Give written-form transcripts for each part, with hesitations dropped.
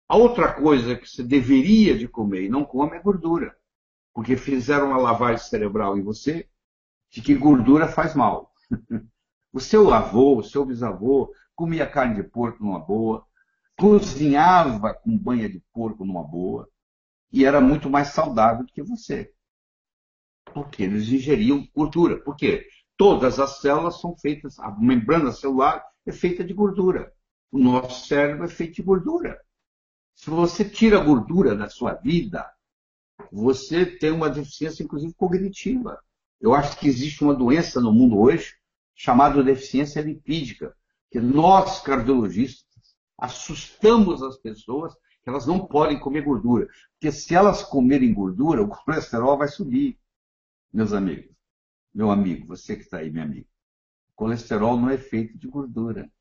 A outra coisa que você deveria de comer e não come é gordura, porque fizeram uma lavagem cerebral em você de que gordura faz mal. O seu avô, o seu bisavô comia carne de porco numa boa, cozinhava com banha de porco numa boa e era muito mais saudável do que você, porque eles ingeriam gordura. Por quê? Todas as células são feitas, a membrana celular é feita de gordura. O nosso cérebro é feito de gordura. Se você tira a gordura da sua vida, você tem uma deficiência, inclusive, cognitiva. Eu acho que existe uma doença no mundo hoje chamada deficiência lipídica, que nós, cardiologistas, assustamos as pessoas que elas não podem comer gordura. Porque se elas comerem gordura, o colesterol vai subir, meus amigos. Meu amigo, você que está aí, meu amigo. Colesterol não é feito de gordura.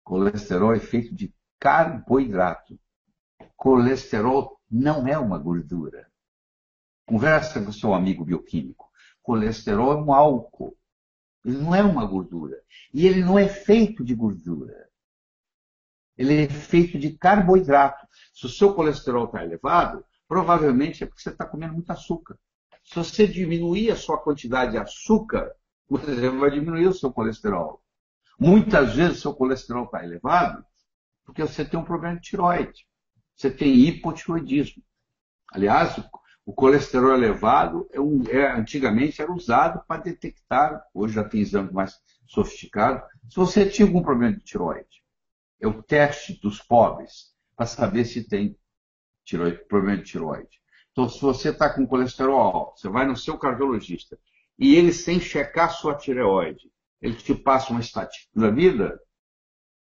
Colesterol é feito de carboidrato. Colesterol não é uma gordura. Conversa com seu amigo bioquímico. Colesterol é um álcool. Ele não é uma gordura. E ele não é feito de gordura. Ele é feito de carboidrato. Se o seu colesterol está elevado, provavelmente é porque você está comendo muito açúcar. Se você diminuir a sua quantidade de açúcar, você vai diminuir o seu colesterol. Muitas vezes o seu colesterol está elevado porque você tem um problema de tireoide. Você tem hipotireoidismo. Aliás, o colesterol elevado antigamente era usado para detectar, hoje já tem exames mais sofisticados, se você tinha algum problema de tireoide. É o teste dos pobres para saber se tem problema de tireoide. Então, se você está com colesterol alto, você vai no seu cardiologista e ele, sem checar sua tireoide, ele te passa uma estatística da vida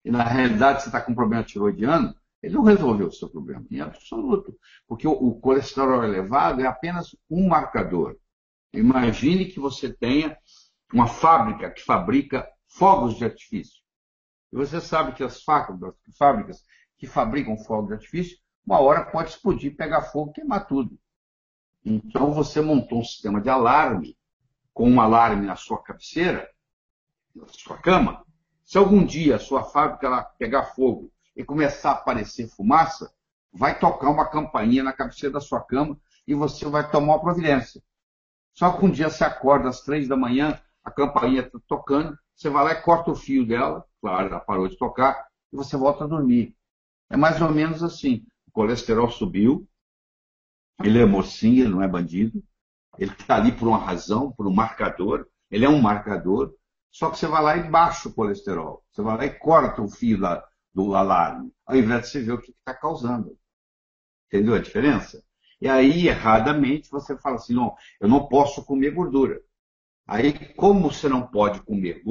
e, na realidade, você está com um problema tireoidiano, ele não resolveu o seu problema, em absoluto. Porque o colesterol elevado é apenas um marcador. Imagine que você tenha uma fábrica que fabrica fogos de artifício. E você sabe que as fábricas que fabricam fogos de artifício, uma hora pode explodir, pegar fogo e queimar tudo. Então você montou um sistema de alarme, com um alarme na sua cabeceira, na sua cama. Se algum dia a sua fábrica lá pegar fogo e começar a aparecer fumaça, vai tocar uma campainha na cabeceira da sua cama e você vai tomar uma providência. Só que um dia você acorda às 3 da manhã, a campainha está tocando, você vai lá e corta o fio dela, claro, ela parou de tocar, e você volta a dormir. É mais ou menos assim. O colesterol subiu, ele é mocinho, ele não é bandido, ele está ali por uma razão, por um marcador, ele é um marcador, só que você vai lá e baixa o colesterol, você vai lá e corta o fio do alarme, ao invés de você ver o que está causando. Entendeu a diferença? E aí, erradamente, você fala assim, não, eu não posso comer gordura. Aí, como você não pode comer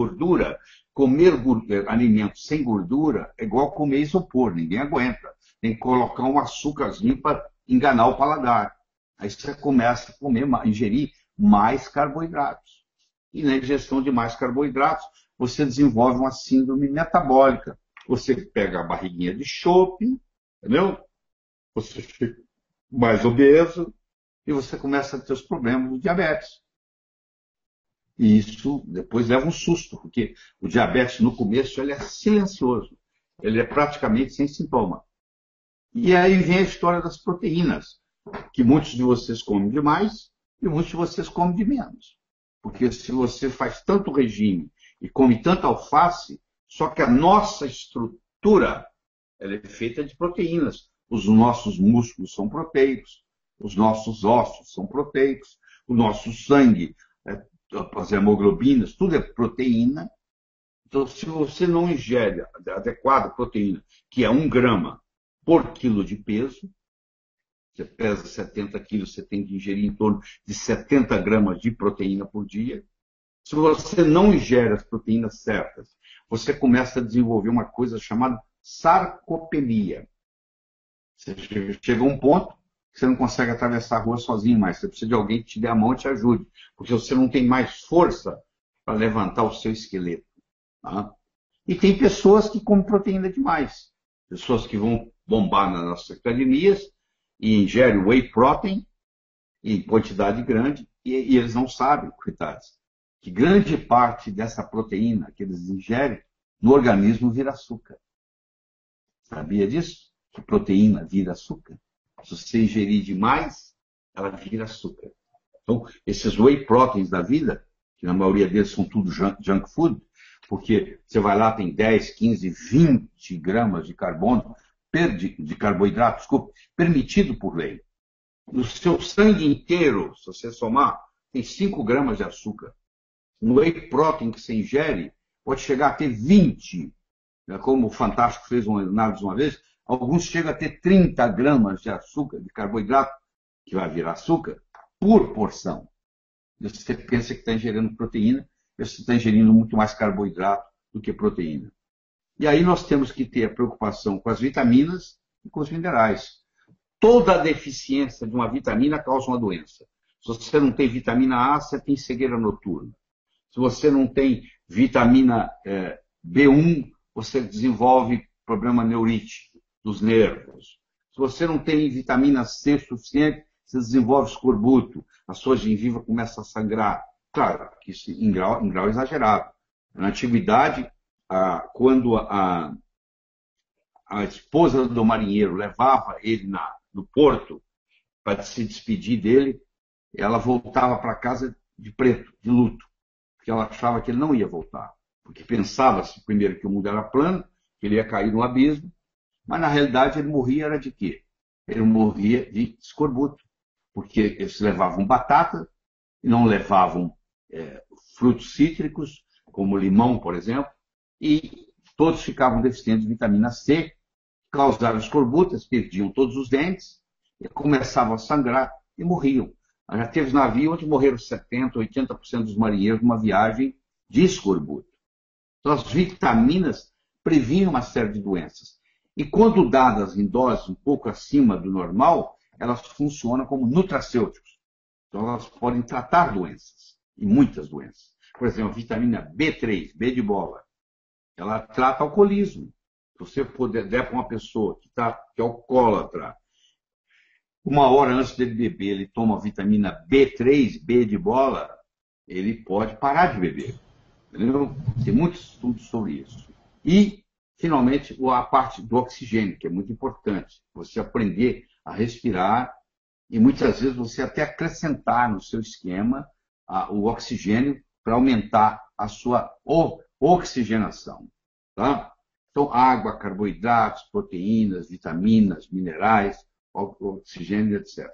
alimentos sem gordura é igual comer isopor, ninguém aguenta. Tem que colocar um açúcarzinho para enganar o paladar. Aí você começa a ingerir mais carboidratos. E na ingestão de mais carboidratos, você desenvolve uma síndrome metabólica. Você pega a barriguinha de chope, entendeu? Você fica mais obeso e você começa a ter os problemas de diabetes. E isso depois leva um susto, porque o diabetes no começo ele é silencioso, ele é praticamente sem sintoma. E aí vem a história das proteínas, que muitos de vocês comem demais e muitos de vocês comem de menos. Porque se você faz tanto regime e come tanta alface, só que a nossa estrutura ela é feita de proteínas. Os nossos músculos são proteicos, os nossos ossos são proteicos, o nosso sangue, as hemoglobinas, tudo é proteína. Então, se você não ingere a adequada proteína, que é 1 grama por quilo de peso, você pesa 70 quilos, você tem que ingerir em torno de 70 gramas de proteína por dia. Se você não ingere as proteínas certas, você começa a desenvolver uma coisa chamada sarcopenia. Você chega a um ponto que você não consegue atravessar a rua sozinho mais. Você precisa de alguém que te dê a mão e te ajude. Porque você não tem mais força para levantar o seu esqueleto. Tá? E tem pessoas que comem proteína demais. Pessoas que vão bombar nas nossas academias e ingerem whey protein em quantidade grande e eles não sabem, coitados, que grande parte dessa proteína que eles ingerem no organismo vira açúcar. Sabia disso? que proteína vira açúcar. Se você ingerir demais, ela vira açúcar. Então, esses whey proteins da vida, que na maioria deles são tudo junk food, porque você vai lá, tem 10, 15, 20 gramas de carbono, de carboidrato, desculpa, permitido por lei. No seu sangue inteiro, se você somar, tem 5 gramas de açúcar. No whey protein que você ingere, pode chegar a ter 20. Como o Fantástico fez uma análise uma vez, alguns chegam a ter 30 gramas de açúcar, de carboidrato, que vai virar açúcar, por porção. Você pensa que está ingerindo proteína, você está ingerindo muito mais carboidrato do que proteína. E aí nós temos que ter a preocupação com as vitaminas e com os minerais. Toda deficiência de uma vitamina causa uma doença. Se você não tem vitamina A, você tem cegueira noturna. Se você não tem vitamina B1, você desenvolve problema neurítico dos nervos. Se você não tem vitamina C suficiente, você desenvolve escorbuto. A sua gengiva começa a sangrar. Claro, que isso em grau exagerado. Na antiguidade, quando a esposa do marinheiro levava ele no porto para se despedir dele, ela voltava para casa de preto, de luto, porque ela achava que ele não ia voltar. Porque pensava-se, primeiro, que o mundo era plano, que ele ia cair no abismo, mas na realidade ele morria era de quê? Ele morria de escorbuto, porque eles levavam batata e não levavam frutos cítricos, como limão, por exemplo, e todos ficavam deficientes de vitamina C, causaram escorbuto, eles perdiam todos os dentes, e começavam a sangrar e morriam. Já teve navio onde morreram 70%, 80% dos marinheiros numa viagem de escorbuto. Então, as vitaminas previnem uma série de doenças. E quando dadas em doses um pouco acima do normal, elas funcionam como nutracêuticos. Então, elas podem tratar doenças, e muitas doenças. Por exemplo, a vitamina B3, B de bola, ela trata alcoolismo. Se você der para uma pessoa que é alcoólatra, 1 hora antes dele beber, ele toma a vitamina B3, B de bola, ele pode parar de beber. Entendeu? Tem muitos estudos sobre isso. E, finalmente, a parte do oxigênio, que é muito importante. Você aprender a respirar e, muitas vezes, você até acrescentar no seu esquema o oxigênio para aumentar a sua oxigenação. Tá? Então, água, carboidratos, proteínas, vitaminas, minerais, oxigênio, etc.